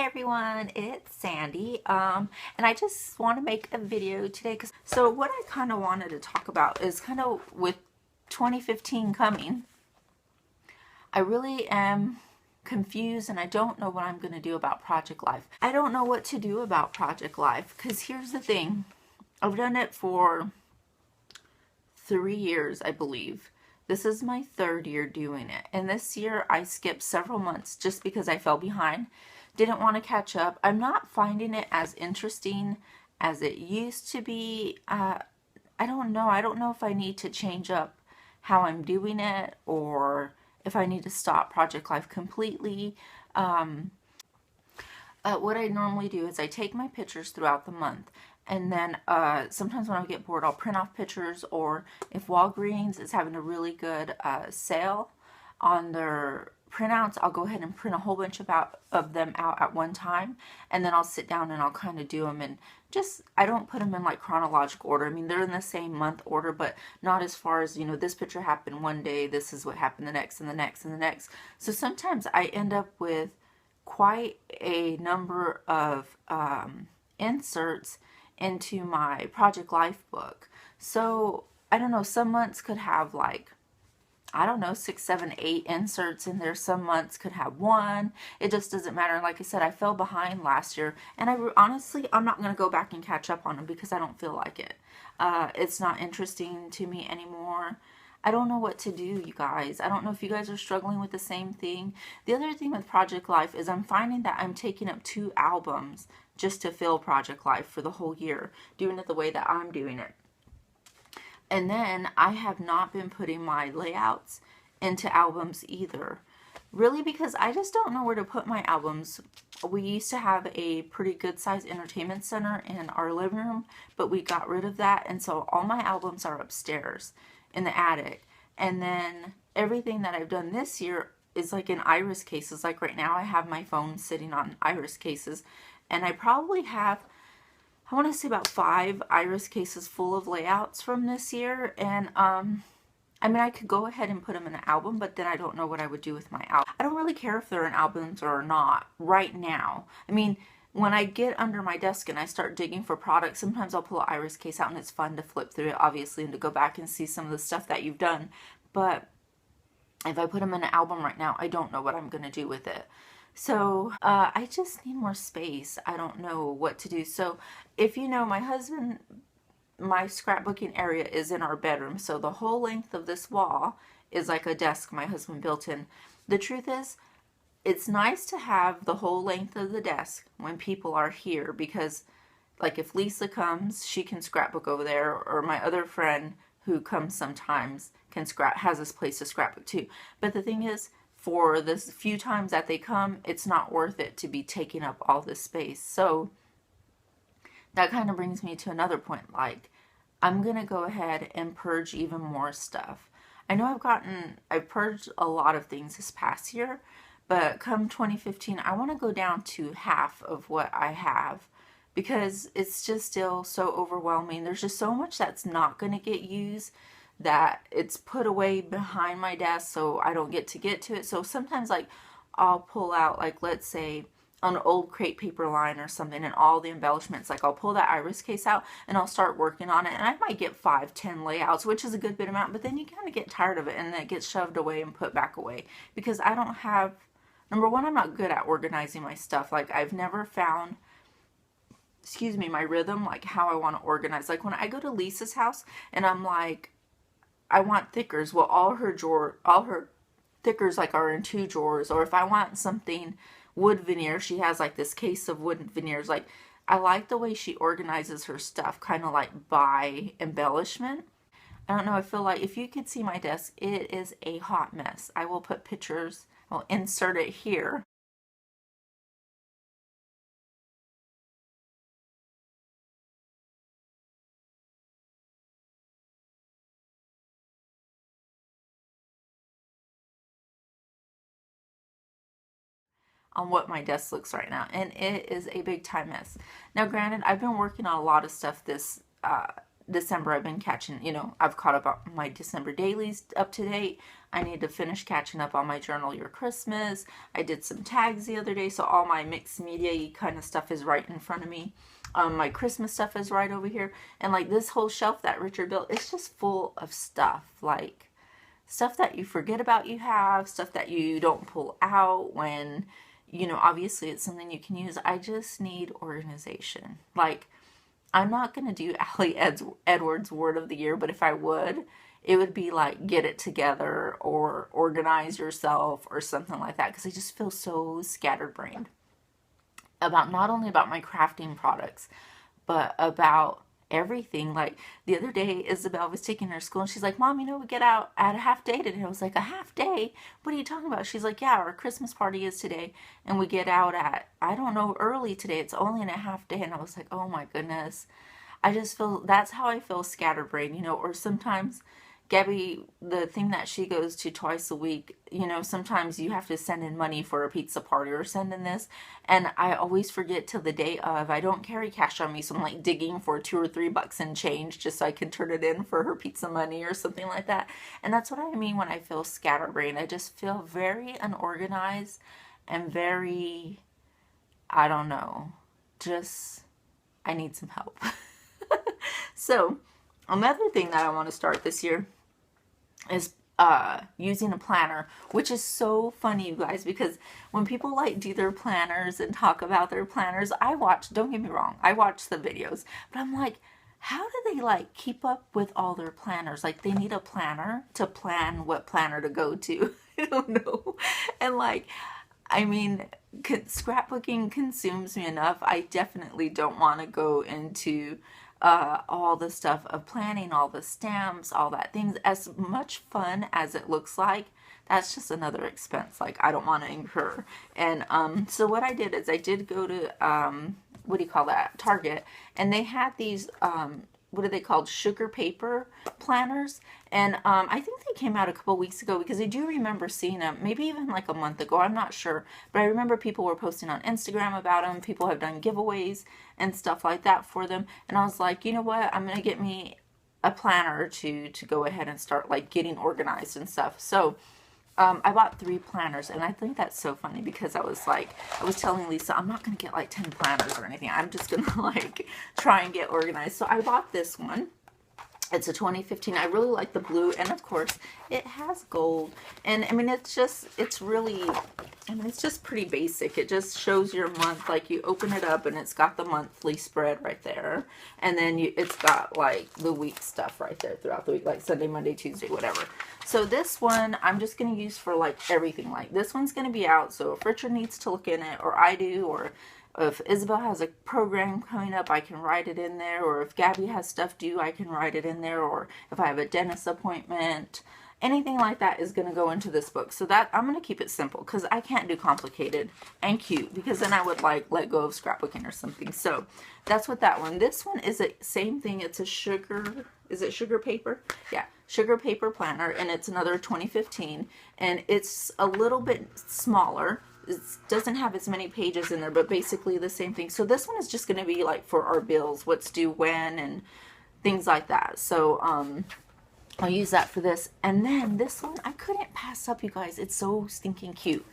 Hey everyone, it's Sandy, and I just want to make a video today so what I kind of wanted to talk about is kind of with 2015 coming, I really am confused and I don't know what I'm going to do about Project Life. I don't know what to do about Project Life because here's the thing. I've done it for 3 years, I believe. This is my third year doing it. And this year I skipped several months just because I fell behind. Didn't want to catch up. I'm not finding it as interesting as it used to be. I don't know. I don't know if I need to change up how I'm doing it or if I need to stop Project Life completely. What I normally do is I take my pictures throughout the month, and then sometimes when I get bored I'll print off pictures, or if Walgreens is having a really good sale on their printouts, I'll go ahead and print a whole bunch of them out at one time, and then I'll sit down and I'll kind of do them, and just I don't put them in like chronological order. I mean, they're in the same month order, but not as far as, you know, this picture happened one day, this is what happened the next and the next and the next. So sometimes I end up with quite a number of inserts into my Project Life book. So I don't know, some months could have like, I don't know, 6, 7, 8 inserts in there. Some months could have one. It just doesn't matter. And like I said, I fell behind last year, and honestly, I'm not going to go back and catch up on them because I don't feel like it. It's not interesting to me anymore. I don't know what to do, you guys. I don't know if you guys are struggling with the same thing. The other thing with Project Life is I'm finding that I'm taking up 2 albums just to fill Project Life for the whole year, doing it the way that I'm doing it. And then I have not been putting my layouts into albums either. Really, because I just don't know where to put my albums. We used to have a pretty good sized entertainment center in our living room, but we got rid of that, and so all my albums are upstairs in the attic. And then everything that I've done this year is like in iris cases. Like right now I have my phone sitting on iris cases, and I probably have, I want to say, about 5 iris cases full of layouts from this year. And I mean, I could go ahead and put them in an album, but then I don't know what I would do with my album. I don't really care if they're in albums or not right now. I mean, when I get under my desk and I start digging for products, sometimes I'll pull an iris case out, and it's fun to flip through it, obviously, and to go back and see some of the stuff that you've done. But if I put them in an album right now, I don't know what I'm going to do with it. So I just need more space. I don't know what to do. So if you know, my husband, my scrapbooking area is in our bedroom. So the whole length of this wall is like a desk my husband built in. The truth is, it's nice to have the whole length of the desk when people are here, because like if Lisa comes, she can scrapbook over there, or my other friend who comes sometimes has this place to scrapbook too. But the thing is, for the few times that they come, it's not worth it to be taking up all this space. So that kind of brings me to another point. Like, I'm gonna go ahead and purge even more stuff. I know I've purged a lot of things this past year, but come 2015, I want to go down to half of what I have, because it's just still so overwhelming. There's just so much that's not going to get used, that it's put away behind my desk so I don't get to it. So sometimes, like, I'll pull out, like, let's say an old crepe paper line or something, and all the embellishments, like I'll pull that iris case out and I'll start working on it, and I might get 5, 10 layouts, which is a good bit amount, but then you kind of get tired of it and then it gets shoved away and put back away, because I don't have, number one, I'm not good at organizing my stuff. Like, I've never found, excuse me, my rhythm, like how I want to organize. Like when I go to Lisa's house and I'm like, I want thickers. Well, all her thickers like are in 2 drawers. Or if I want something wood veneer, she has like this case of wood veneers. Like, I like the way she organizes her stuff, kind of like by embellishment. I don't know, I feel like if you could see my desk, it is a hot mess. I will put pictures, I'll insert it here. On what my desk looks right now, and it is a big time mess. Now granted, I've been working on a lot of stuff December I've been catching, I've caught up on my December dailies up to date. I need to finish catching up on my Journal Your Christmas. I did some tags the other day, so all my mixed media kind of stuff is right in front of me. My Christmas stuff is right over here. And like this whole shelf that Richard built, it's just full of stuff. Like stuff that you forget about you have, stuff that you don't pull out when, obviously it's something you can use. I just need organization. Like, I'm not going to do Allie Edwards word of the year, but if I would, it would be like get it together or organize yourself or something like that, because I just feel so scatterbrained about not only about my crafting products, but about everything. Like the other day, Isabel was taking her to school and she's like, Mom, we get out at a half day today. I was like, a half day? What are you talking about? She's like, yeah, our Christmas party is today and we get out at, I don't know, early today. It's only in a half day. And I was like, oh my goodness. I just feel, that's how I feel scatterbrained, or sometimes Gabby, the thing that she goes to twice a week, sometimes you have to send in money for a pizza party or send in this. And I always forget till the day of. I don't carry cash on me, so I'm like digging for $2 or $3 in change just so I can turn it in for her pizza money or something like that. And that's what I mean when I feel scatterbrained. I just feel very unorganized and very, I don't know, just, I need some help. So, another thing that I want to start this year is using a planner, which is so funny, you guys, because when people like do their planners and talk about their planners, don't get me wrong, I watch the videos, but I'm like, how do they like keep up with all their planners? Like they need a planner to plan what planner to go to. I don't know. And like, I mean, scrapbooking consumes me enough. I definitely don't want to go into all the stuff of planning, all the stamps, all that things. As much fun as it looks like, that's just another expense like I don't want to incur. And so what I did is I did go to what do you call that, Target, and they had these what are they called, sugar paper planners. And I think they came out a couple weeks ago, because I do remember seeing them, maybe even like a month ago, I'm not sure. But I remember people were posting on Instagram about them. People have done giveaways and stuff like that for them. And I was like, you know what, I'm going to get me a planner to go ahead and start like getting organized and stuff. So I bought 3 planners, and I think that's so funny because I was telling Lisa, I'm not going to get like 10 planners or anything. I'm just going to like try and get organized. So I bought this one. It's a 2015. I really like the blue, and of course it has gold. And I mean, it's just pretty basic. It just shows your month. Like you open it up and it's got the monthly spread right there. And then it's got like the week stuff right there throughout the week, like Sunday, Monday, Tuesday, whatever. So this one I'm just going to use for like everything. Like this one's going to be out. So if Richard needs to look in it, or I do, or if Isabel has a program coming up, I can write it in there. Or if Gabby has stuff due, I can write it in there. Or if I have a dentist appointment, anything like that is going to go into this book. So that I'm going to keep it simple, because I can't do complicated and cute, because then I would like let go of scrapbooking or something. So that's what that one. This one is the same thing. It's a sugar, is it sugar paper? Yeah, sugar paper planner, and it's another 2015, and it's a little bit smaller. It doesn't have as many pages in there, but basically the same thing. So this one is just going to be like for our bills, what's due when, and things like that. So I'll use that for this. And then this one, I couldn't pass up, you guys. It's so stinking cute.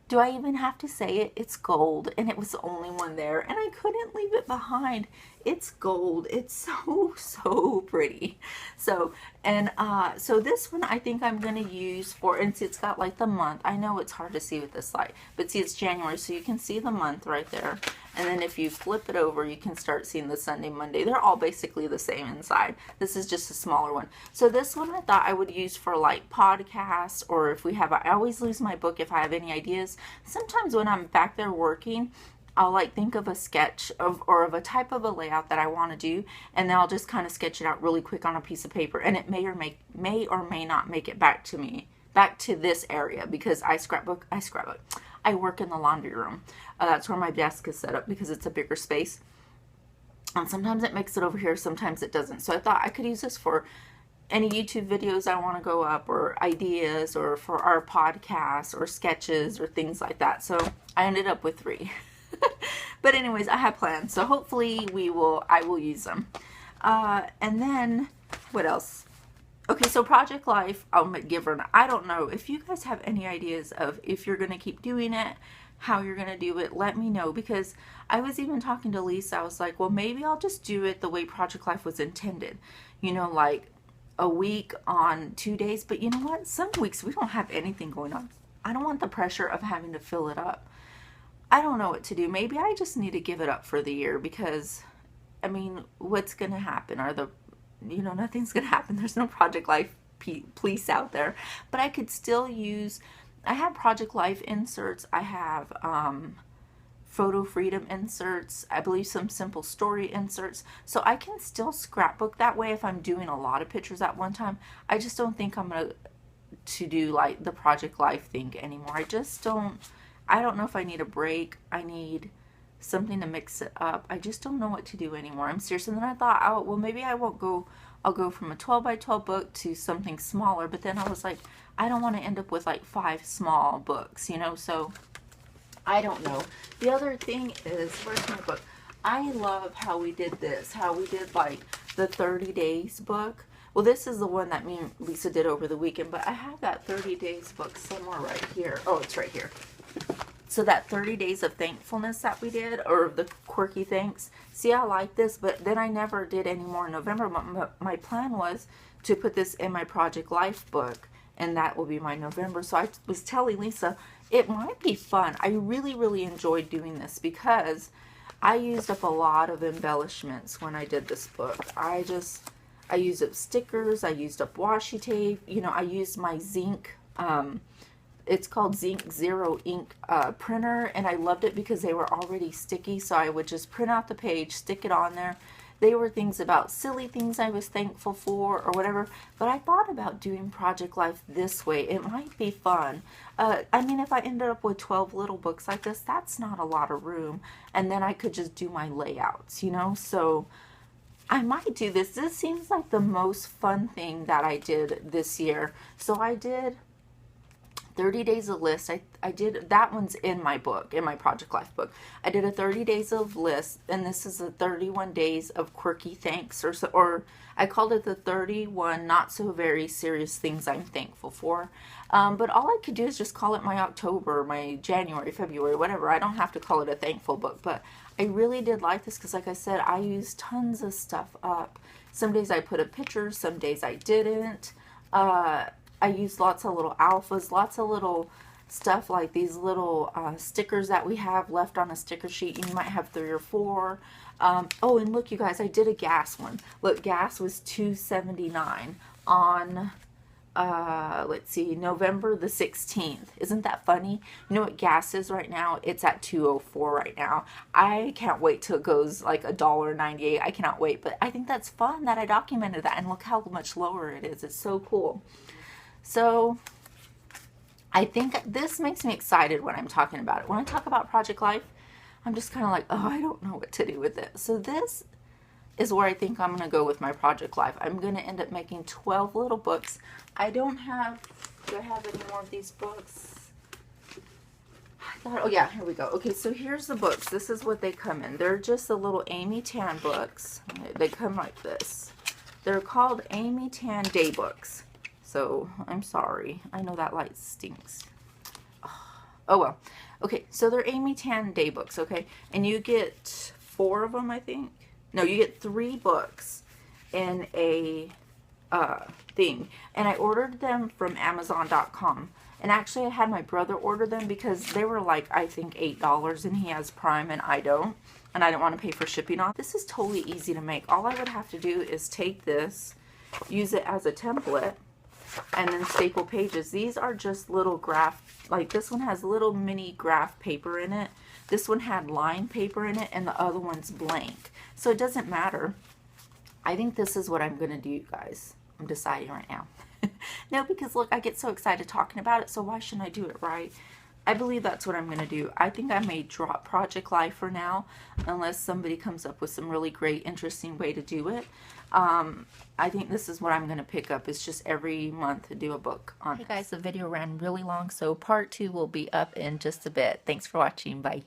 Do I even have to say it? It's gold, and it was the only one there, and I couldn't leave it behind. It's gold. It's so pretty. So, and so this one I think I'm going to use for, and see, it's got like the month. I know it's hard to see with this light, but see, it's January, so you can see the month right there. And then if you flip it over, you can start seeing the Sunday, Monday. They're all basically the same inside. This is just a smaller one. So this one I thought I would use for like podcasts, or if we have, I always lose my book if I have any ideas. Sometimes when I'm back there working, I'll like think of a sketch of, or of a type of a layout that I want to do, and then I'll just kind of sketch it out really quick on a piece of paper, and it may or may not make it back to me, back to this area, because I scrapbook. I work in the laundry room. That's where my desk is set up, because it's a bigger space. And sometimes it makes it over here, sometimes it doesn't. So I thought I could use this for any YouTube videos I want to go up, or ideas, or for our podcasts, or sketches, or things like that. So I ended up with 3. But anyways, I have plans. So hopefully I will use them. And then, what else? Okay, so Project Life, I'm gonna give her an, I don't know if you guys have any ideas of if you're gonna keep doing it, how you're gonna do it, let me know, because I was even talking to Lisa. I was like, well, maybe I'll just do it the way Project Life was intended, you know, like a week on 2 days. But you know what, some weeks we don't have anything going on. I don't want the pressure of having to fill it up. I don't know what to do. Maybe I just need to give it up for the year, because I mean, what's gonna happen? Are the, you know, nothing's gonna happen. There's no Project Life police out there. But I could still use, I have Project Life inserts, I have Photo Freedom inserts, I believe some Simple Story inserts, so I can still scrapbook that way if I'm doing a lot of pictures at one time. I just don't think I'm gonna to do like the Project Life thing anymore. I don't know if I need a break. I need something to mix it up. I just don't know what to do anymore. I'm serious. And then I thought, oh, well, maybe I'll go from a 12 by 12 book to something smaller. But then I was like, I don't want to end up with like 5 small books, you know? So I don't know. The other thing is, where's my book? I love how we did this, how we did like the 30 days book. Well, this is the one that me and Lisa did over the weekend, but I have that 30 days book somewhere right here. Oh, it's right here. So that 30 days of thankfulness that we did, or the quirky thanks. See, I like this, but then I never did any more in November. My plan was to put this in my Project Life book, and that will be my November. So I was telling Lisa, it might be fun. I really, really enjoyed doing this because I used up a lot of embellishments when I did this book. I used up stickers, I used up washi tape, you know, I used my zinc, it's called Zinc Zero ink printer, and I loved it because they were already sticky, so I would just print out the page, stick it on there. They were things about silly things I was thankful for or whatever, but I thought about doing Project Life this way. It might be fun. I mean, if I ended up with 12 little books like this, that's not a lot of room, and then I could just do my layouts, you know, so I might do this. This seems like the most fun thing that I did this year. So I did 30 days of list. I did, that one's in my book, in my Project Life book. I did a 30 days of list, and this is a 31 days of quirky thanks, or I called it the 31 not so very serious things I'm thankful for. But all I could do is just call it my October, my January, February, whatever. I don't have to call it a thankful book, but I really did like this because, like I said, I used tons of stuff up. Some days I put a picture, some days I didn't. I used lots of little alphas, lots of little stuff like these little stickers that we have left on a sticker sheet. You might have 3 or 4. Oh, and look, you guys, I did a gas one. Look, gas was $2.79 on let's see, November the 16th. Isn't that funny? You know what gas is right now? It's at $2.04 right now. I can't wait till it goes like $1.98. I cannot wait, but I think that's fun that I documented that, and look how much lower it is. It's so cool. So I think this makes me excited when I'm talking about it. When I talk about Project Life, I'm just kind of like, oh, I don't know what to do with it. So this is where I think I'm going to go with my Project Life. I'm going to end up making 12 little books. I don't have, do I have any more of these books? I thought, oh yeah, here we go. Okay, so here's the books. This is what they come in. They're just the little Amy Tan books. They come like this. They're called Amy Tan Day Books. So, I'm sorry. I know that light stinks. Oh well. Okay, so they're Amy Tan Day Books, okay? And you get 4 of them, I think. No, you get 3 books in a thing. And I ordered them from Amazon.com. And actually, I had my brother order them because they were like, I think, $8, and he has Prime and I don't. And I didn't want to pay for shipping on. This is totally easy to make. All I would have to do is take this, use it as a template, and then staple pages. These are just little graph, like this one has little mini graph paper in it. This one had line paper in it, and the other one's blank. So it doesn't matter. I think this is what I'm going to do, you guys. I'm deciding right now. No, because look, I get so excited talking about it, so why shouldn't I do it right? I believe that's what I'm going to do. I think I may drop Project Life for now, unless somebody comes up with some really great, interesting way to do it. I think this is what I'm going to pick up. It's just every month to do a book on. Hey guys, the video ran really long, so part 2 will be up in just a bit. Thanks for watching. Bye.